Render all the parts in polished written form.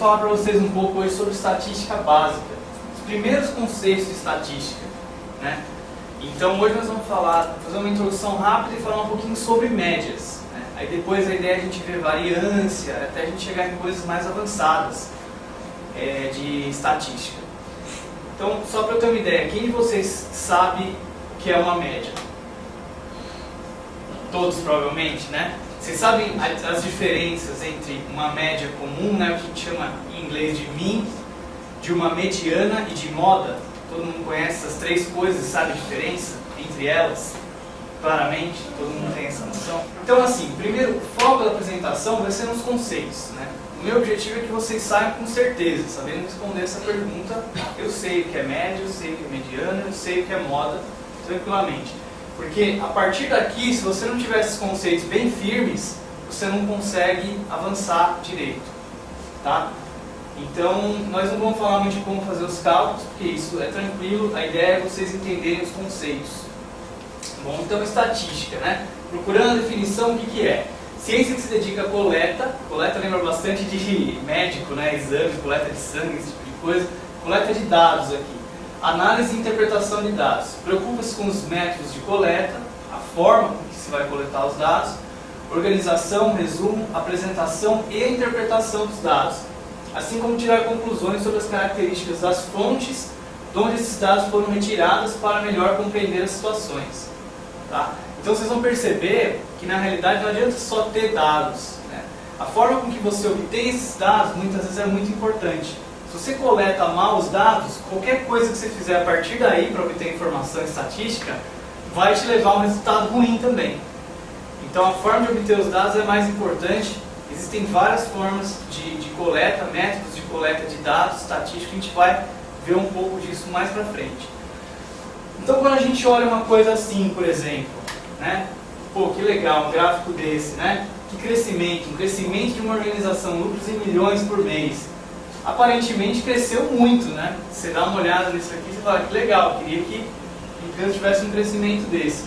falar para vocês um pouco hoje sobre estatística básica, os primeiros conceitos de estatística, né? Então hoje nós vamos fazer uma introdução rápida e falar um pouquinho sobre médias, né? Aí depois a ideia é a gente ver variância, até a gente chegar em coisas mais avançadas de estatística. Então, só para eu ter uma ideia, quem de vocês sabe o que é uma média? Todos provavelmente, né? Vocês sabem as diferenças entre uma média comum, né, o que a gente chama em inglês de mean, de uma mediana e de moda? Todo mundo conhece essas três coisas e sabe a diferença entre elas? Claramente, todo mundo tem essa noção. Então, assim, primeiro, o foco da apresentação vai ser nos conceitos, né? O meu objetivo é que vocês saiam com certeza, sabendo responder essa pergunta. Eu sei o que é média, eu sei o que é mediana, eu sei o que é moda, tranquilamente. Porque a partir daqui, se você não tiver esses conceitos bem firmes, você não consegue avançar direito, tá? Então, nós não vamos falar muito de como fazer os cálculos, porque isso é tranquilo, a ideia é vocês entenderem os conceitos. Bom, então estatística, né? Procurando a definição, o que é? Ciência que se dedica a coleta lembra bastante de médico, né? Exame, coleta de sangue, esse tipo de coisa, coleta de dados aqui. Análise e interpretação de dados. Preocupa-se com os métodos de coleta, a forma com que se vai coletar os dados, organização, resumo, apresentação e interpretação dos dados, assim como tirar conclusões sobre as características das fontes de onde esses dados foram retirados para melhor compreender as situações. Tá? Então vocês vão perceber que na realidade não adianta só ter dados, né? A forma com que você obtém esses dados muitas vezes é muito importante. Se você coleta mal os dados, qualquer coisa que você fizer a partir daí para obter informação estatística vai te levar a um resultado ruim também. Então a forma de obter os dados é mais importante. Existem várias formas de coleta, métodos de coleta de dados estatísticos, a gente vai ver um pouco disso mais para frente. Então quando a gente olha uma coisa assim, por exemplo, né? Pô, que legal, um gráfico desse, né? Que crescimento, um crescimento de uma organização, lucros em milhões por mês. Aparentemente cresceu muito, né? Você dá uma olhada nisso aqui e fala, que legal, queria que a empresa tivesse um crescimento desse.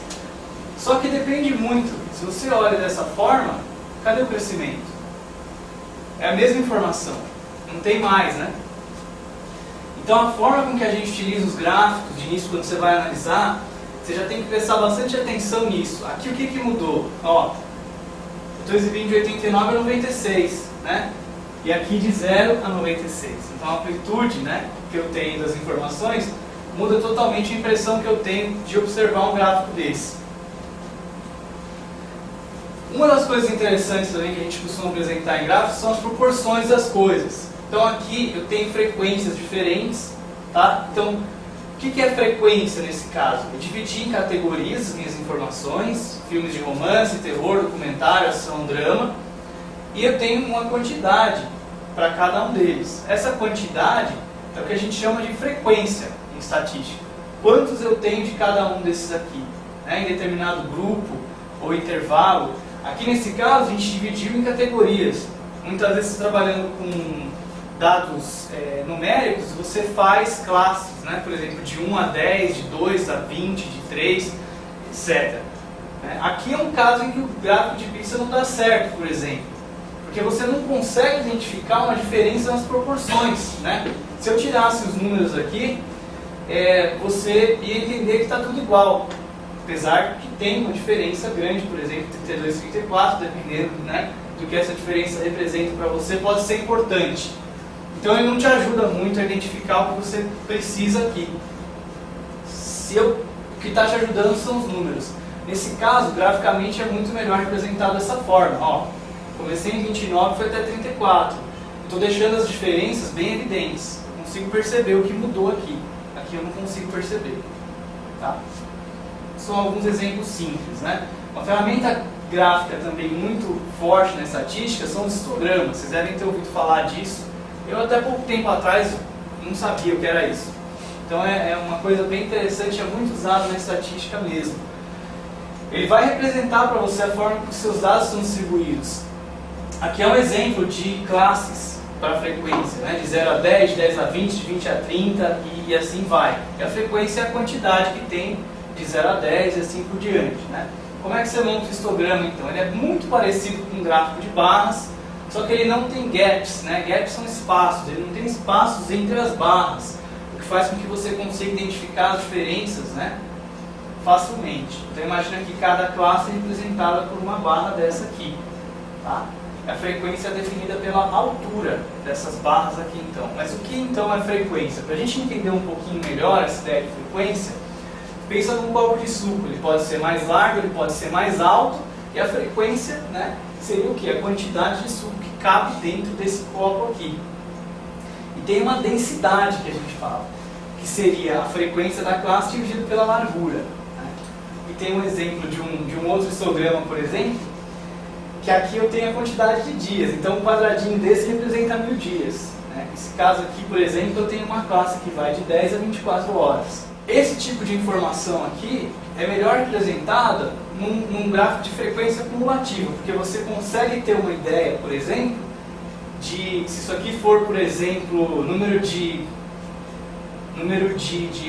Só que depende muito, se você olha dessa forma, cadê o crescimento? É a mesma informação, não tem mais, né? Então a forma com que a gente utiliza os gráficos, de início quando você vai analisar, você já tem que prestar bastante atenção nisso. Aqui o que mudou? Ó, eu estou exibindo de 89 a 96, né? E aqui de 0 a 96. Então a amplitude, né, que eu tenho das informações muda totalmente a impressão que eu tenho de observar um gráfico desse. Uma das coisas interessantes também que a gente costuma apresentar em gráficos são as proporções das coisas. Então aqui eu tenho frequências diferentes, tá? Então o que é frequência nesse caso? Eu dividi em categorias as minhas informações, filmes de romance, terror, documentário, ação, drama. E eu tenho uma quantidade para cada um deles. Essa quantidade é o que a gente chama de frequência em estatística. Quantos eu tenho de cada um desses aqui, né, em determinado grupo ou intervalo. Aqui nesse caso a gente dividiu em categorias. Muitas vezes trabalhando com dados numéricos, você faz classes, né, por exemplo, de 1 a 10, de 2 a 20, de 3, etc. Aqui é um caso em que o gráfico de pixel não dá certo, por exemplo. Porque você não consegue identificar uma diferença nas proporções, né? Se eu tirasse os números aqui, você ia entender que está tudo igual. Apesar que tem uma diferença grande, por exemplo, 32 e 34, dependendo, né, do que essa diferença representa para você, pode ser importante. Então ele não te ajuda muito a identificar o que você precisa aqui. O que está te ajudando são os números. Nesse caso, graficamente é muito melhor representado dessa forma. Ó, comecei em 29 e foi até 34. Estou deixando as diferenças bem evidentes. Eu consigo perceber o que mudou aqui. Aqui eu não consigo perceber. Tá? São alguns exemplos simples, né? Uma ferramenta gráfica também muito forte na estatística são os histogramas. Vocês devem ter ouvido falar disso. Eu até pouco tempo atrás não sabia o que era isso. Então é uma coisa bem interessante, é muito usado na estatística mesmo. Ele vai representar para você a forma que os seus dados são distribuídos. Aqui é um exemplo de classes para a frequência, né? De 0 a 10, de 10 a 20, de 20 a 30 e assim vai. E a frequência é a quantidade que tem de 0 a 10 e assim por diante, né? Como é que você monta o histograma então? Ele é muito parecido com um gráfico de barras, Só que ele não tem gaps, né? Gaps são espaços, ele não tem espaços entre as barras, o que faz com que você consiga identificar as diferenças, né, facilmente. Então imagina que cada classe é representada por uma barra dessa aqui, tá? A frequência é definida pela altura dessas barras aqui então. Mas o que então é frequência? Para a gente entender um pouquinho melhor essa ideia de frequência, pensa num copo de suco. Ele pode ser mais largo, ele pode ser mais alto, e a frequência, né, seria o que? A quantidade de suco que cabe dentro desse copo aqui. E tem uma densidade que a gente fala, que seria a frequência da classe dividida pela largura, né? E tem um exemplo de um outro histograma, por exemplo, que aqui eu tenho a quantidade de dias. Então um quadradinho desse representa 1000 dias, né? Nesse caso aqui, por exemplo, eu tenho uma classe que vai de 10 a 24 horas. Esse tipo de informação aqui é melhor representada num gráfico de frequência cumulativa, porque você consegue ter uma ideia, por exemplo, de se isso aqui for, por exemplo, número de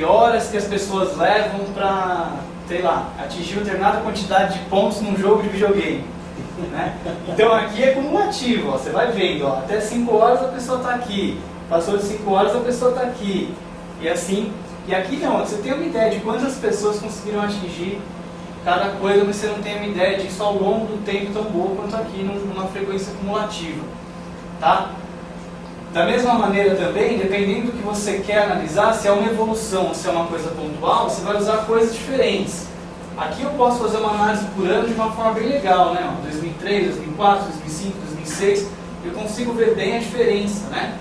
horas que as pessoas levam para, sei lá, atingir uma determinada quantidade de pontos num jogo de videogame, né? Então aqui é cumulativo, ó, você vai vendo, ó, até 5 horas a pessoa está aqui, passou de 5 horas a pessoa está aqui, e assim. E aqui não, você tem uma ideia de quantas pessoas conseguiram atingir cada coisa, mas você não tem uma ideia disso ao longo do tempo tão boa quanto aqui numa frequência cumulativa, tá? Da mesma maneira também, dependendo do que você quer analisar, se é uma evolução ou se é uma coisa pontual, você vai usar coisas diferentes. Aqui eu posso fazer uma análise por ano de uma forma bem legal, né? 2003, 2004, 2005, 2006, eu consigo ver bem a diferença, né,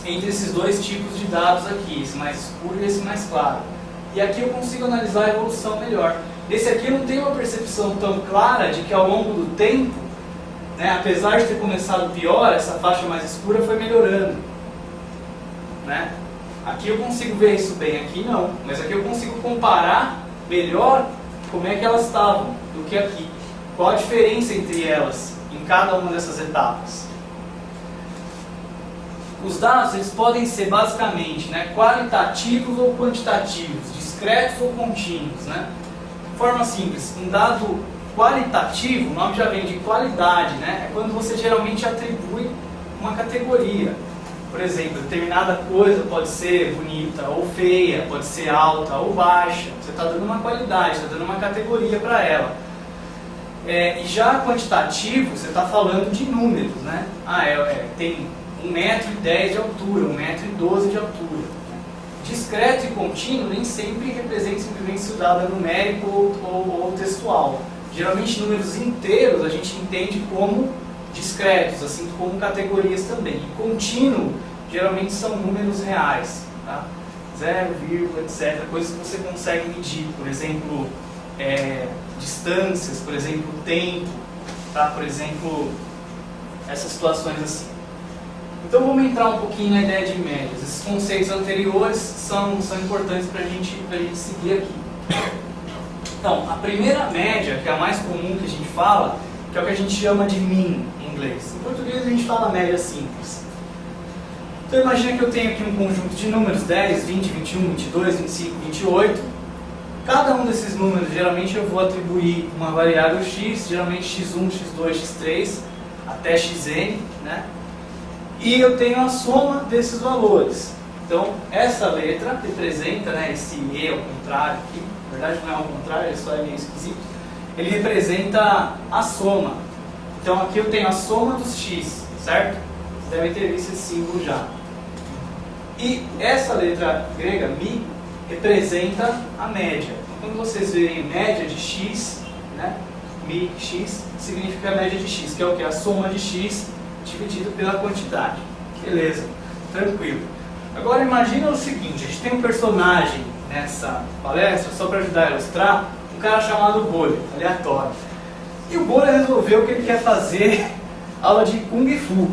entre esses dois tipos de dados aqui, esse mais escuro e esse mais claro. E aqui eu consigo analisar a evolução melhor. Esse aqui eu não tenho uma percepção tão clara de que ao longo do tempo, né, apesar de ter começado pior, essa faixa mais escura foi melhorando, né? Aqui eu consigo ver isso bem, aqui não. Mas aqui eu consigo comparar melhor como é que elas estavam do que aqui. Qual a diferença entre elas em cada uma dessas etapas. Os dados eles podem ser basicamente, né, qualitativos ou quantitativos, discretos ou contínuos, né? De forma simples, um dado qualitativo, o nome já vem de qualidade, né? É quando você geralmente atribui uma categoria. Por exemplo, determinada coisa pode ser bonita ou feia, pode ser alta ou baixa. Você está dando uma qualidade, está dando uma categoria para ela. E já quantitativo, você está falando de números, né? Tem 1,10 m de altura, 1,12 m de altura. Discreto e contínuo nem sempre representa simplesmente se o dado é numérico ou textual. Geralmente números inteiros a gente entende como discretos, assim como categorias também. E contínuo geralmente são números reais, tá? 0, etc. Coisas que você consegue medir, por exemplo, distâncias, por exemplo, tempo, tá? Por exemplo, essas situações assim. Então vamos entrar um pouquinho na ideia de médias. Esses conceitos anteriores são importantes para a gente seguir aqui. Então, a primeira média, que é a mais comum que a gente fala, que é o que a gente chama de mean em inglês. Em português a gente fala média simples. Então imagina que eu tenho aqui um conjunto de números 10, 20, 21, 22, 25, 28. Cada um desses números, geralmente eu vou atribuir uma variável x, geralmente x1, x2, x3, até xn, né? E eu tenho a soma desses valores. Então, essa letra representa, né, esse E ao contrário aqui, na verdade não é ao contrário, ele só é meio esquisito, ele representa a soma. Então aqui eu tenho a soma dos x, certo? Vocês devem ter visto esse símbolo já. E essa letra grega, mi, representa a média. Então, quando vocês verem média de x, né, mi, x, significa a média de x, que é o que? A soma de x dividido pela quantidade. Beleza, tranquilo. Agora imagina o seguinte, a gente tem um personagem nessa palestra, só para ajudar a ilustrar, um cara chamado Bolha, aleatório. E o Bolha resolveu que ele quer fazer aula de Kung Fu.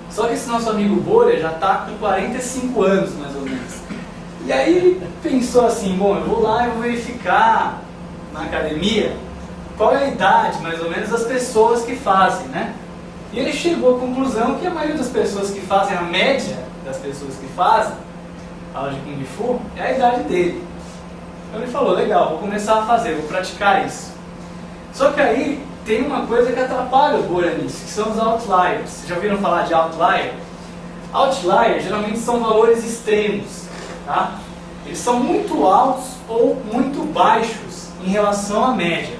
Só que esse nosso amigo Bolha já está com 45 anos, mais ou menos. E aí ele pensou assim, bom, eu vou lá e vou verificar na academia qual é a idade, mais ou menos, das pessoas que fazem, né? E ele chegou à conclusão que a maioria das pessoas que fazem, a média das pessoas que fazem aula de Kung Fu, é a idade dele. Então ele falou, legal, vou começar a fazer, vou praticar isso. Só que aí tem uma coisa que atrapalha o Bolha nisso, que são os outliers. Vocês já ouviram falar de outlier? Outlier geralmente são valores extremos, tá? Eles são muito altos ou muito baixos em relação à média.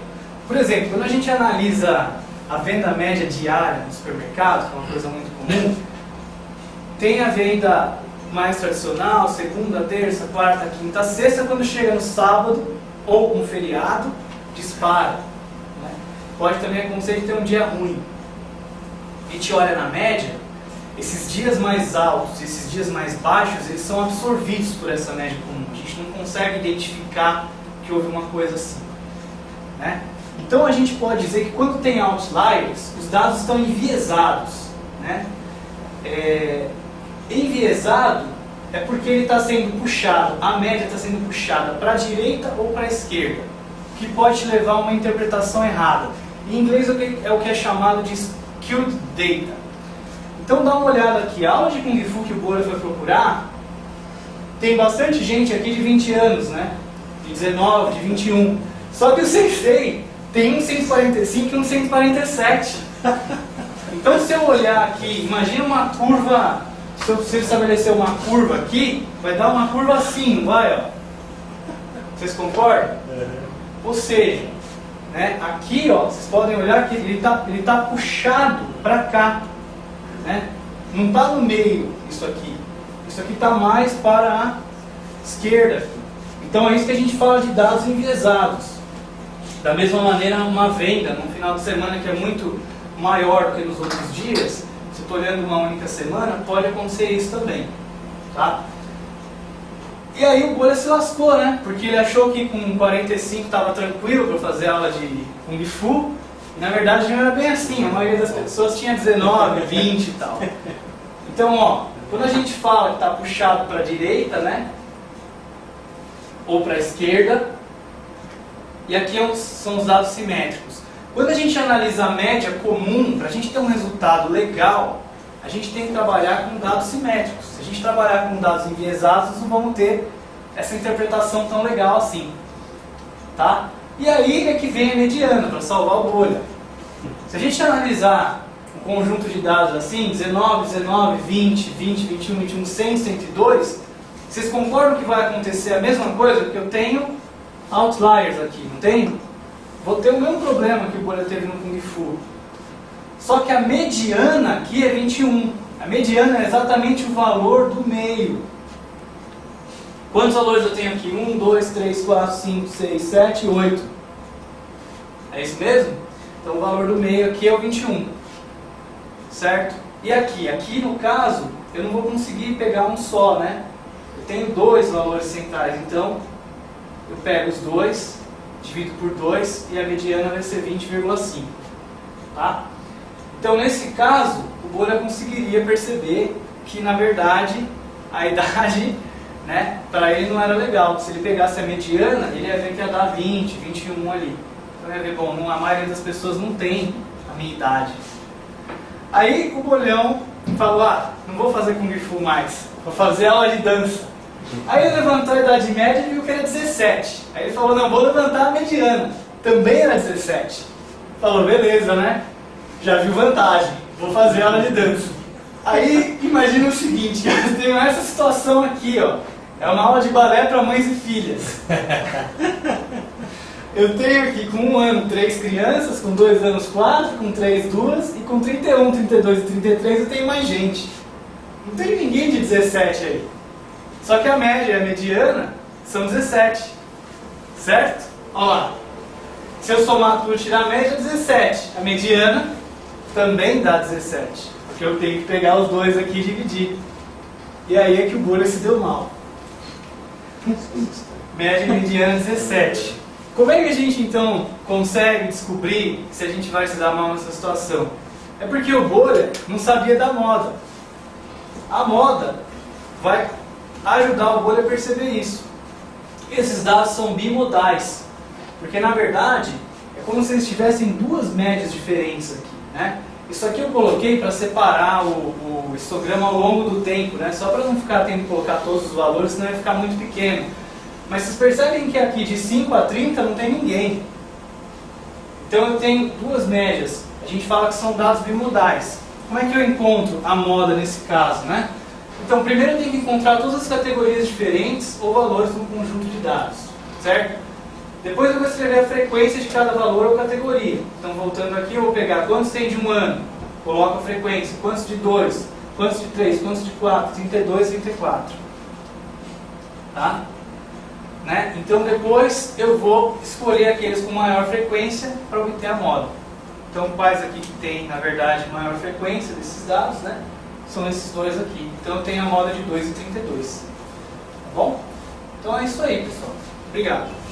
Por exemplo, quando a gente analisa a venda média diária no supermercado, que é uma coisa muito comum, tem a venda mais tradicional, segunda, terça, quarta, quinta, sexta, quando chega no sábado ou um feriado, dispara. Né? Pode também acontecer de ter um dia ruim. A gente olha na média, esses dias mais altos, esses dias mais baixos, eles são absorvidos por essa média comum. A gente não consegue identificar que houve uma coisa assim. Né? Então a gente pode dizer que quando tem outliers, os dados estão enviesados. Né? Enviesado é porque ele está sendo puxado, a média está sendo puxada para a direita ou para a esquerda, que pode te levar a uma interpretação errada. Em inglês é o que é chamado de skewed data. Então dá uma olhada aqui, a aula de Kung Fu que o Bolha foi procurar, tem bastante gente aqui de 20 anos, né? De 19, de 21. Só que o Sensei tem um 145 e um 147. Então se eu olhar aqui, imagina uma curva, se eu estabelecer uma curva aqui, vai dar uma curva assim, não vai? Ó. Vocês concordam? Ou seja, né, aqui ó, vocês podem olhar que ele tá puxado para cá. Né? Não está no meio isso aqui. Isso aqui está mais para a esquerda. Então é isso que a gente fala de dados enviesados. Da mesma maneira, uma venda no final de semana que é muito maior do que nos outros dias, se eu estou olhando uma única semana, pode acontecer isso também. Tá? E aí o Bolha se lascou, né? Porque ele achou que com 45 estava tranquilo para fazer aula de Kung Fu. E, na verdade não era bem assim, a maioria das pessoas tinha 19, 20 e tal. Então, ó, quando a gente fala que está puxado para a direita, né? Ou para a esquerda, e aqui são os dados simétricos. Quando a gente analisa a média comum, para a gente ter um resultado legal, a gente tem que trabalhar com dados simétricos. Se a gente trabalhar com dados enviesados, não vamos ter essa interpretação tão legal assim. Tá? E aí é que vem a mediana, para salvar o Bolha. Se a gente analisar um conjunto de dados assim, 19, 19, 20, 20, 21, 21, 100, 102, vocês concordam que vai acontecer a mesma coisa? Porque eu tenho outliers aqui, não tenho? Vou ter o mesmo problema que o Bolha teve no Kung Fu. Só que a mediana aqui é 21. A mediana é exatamente o valor do meio. Quantos valores eu tenho aqui? 1, 2, 3, 4, 5, 6, 7, 8. É isso mesmo? Então o valor do meio aqui é o 21. Certo? E aqui? Aqui no caso, eu não vou conseguir pegar um só, né? Eu tenho dois valores centrais. Então, eu pego os dois, divido por 2 e a mediana vai ser 20,5. Tá? Então, nesse caso, o Bolha conseguiria perceber que, na verdade, a idade, né, para ele não era legal. Se ele pegasse a mediana, ele ia ver que ia dar 20, 21 ali. Então, ele ia ver, bom, a maioria das pessoas não tem a minha idade. Aí, o Bolhão falou, não vou fazer Kung Fu mais, vou fazer aula de dança. Aí ele levantou a idade média e viu que era 17. Aí ele falou, não, vou levantar a mediana. Também era 17. Falou, beleza, né? Já viu vantagem, vou fazer aula de dança. Aí, imagina o seguinte, eu tenho essa situação aqui, ó. É uma aula de balé para mães e filhas. Eu tenho aqui com 1 ano 3 crianças, com 2 anos 4, com 3 2, e com 31, 32 e 33 eu tenho mais gente. Não tem ninguém de 17 aí. Só que a média e a mediana são 17. Certo? Olha lá. Se eu somar tudo e tirar a média, 17. A mediana também dá 17. Porque eu tenho que pegar os dois aqui e dividir. E aí é que o Bolha se deu mal. Média e mediana 17. Como é que a gente então consegue descobrir se a gente vai se dar mal nessa situação? É porque o Bolha não sabia da moda. A moda vai ajudar o Bolha a perceber isso. Esses dados são bimodais, porque na verdade é como se eles tivessem duas médias diferentes aqui, né? Isso aqui eu coloquei para separar o histograma ao longo do tempo, né? Só para não ficar tendo que colocar todos os valores, senão vai ficar muito pequeno. Mas vocês percebem que aqui de 5 a 30 não tem ninguém. Então eu tenho duas médias. A gente fala que são dados bimodais. Como é que eu encontro a moda nesse caso, né? Então primeiro eu tenho que encontrar todas as categorias diferentes ou valores de um conjunto de dados, certo? Depois eu vou escrever a frequência de cada valor ou categoria. Então voltando aqui eu vou pegar quantos tem de 1 ano, coloco a frequência, quantos de 2, quantos de 3, quantos de 4, 32, 34. Tá? Né? Então depois eu vou escolher aqueles com maior frequência para obter a moda. Então quais aqui que tem, na verdade, maior frequência desses dados, né? São esses dois aqui. Então eu tenho a moda de 2 e 32. Tá bom? Então é isso aí, pessoal. Obrigado.